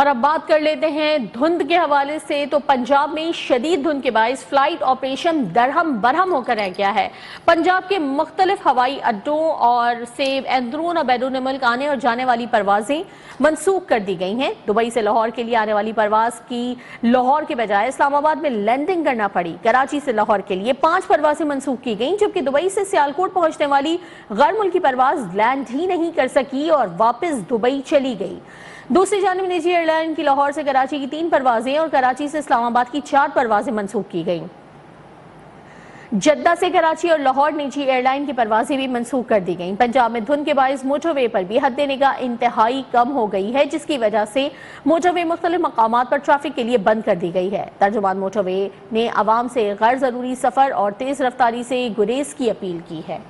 और अब बात कर लेते हैं धुंध के हवाले से। तो पंजाब में शदीद धुंध के बायस फ्लाइट ऑपरेशन दरहम बरहम होकर रह गया है। पंजाब के मुख्तलिफ हवाई अड्डों और से अंदरून और बैरून मुल्क आने और जाने वाली परवाजें मनसूख कर दी गई हैं। दुबई से लाहौर के लिए आने वाली परवाज की लाहौर के बजाय इस्लामाबाद में लैंडिंग करना पड़ी। कराची से लाहौर के लिए 5 परवाजें मनसूख की गईं, जबकि दुबई से सियालकोट पहुंचने वाली गैर मुल्की परवाज लैंड ही नहीं कर सकी और वापस दुबई चली गई। दूसरी जानिब निजी एयरलाइन की लाहौर से कराची की 3 परवाजें और कराची से इस्लामाबाद की 4 परवाजें मनसूख की गईं। जद्दा से कराची और लाहौर निजी एयरलाइन की परवाजें भी मनसूख कर दी गईं। पंजाब में धुंध के बायस मोटरवे पर भी हद निगाह इंतहाई कम हो गई है, जिसकी वजह से मोटरवे मुख्तलिफ मकामात पर ट्रैफिक के लिए बंद कर दी गई है। तर्जुमान मोटरवे ने आवाम से गैर जरूरी सफर और तेज रफ्तारी से गुरेज की अपील की है।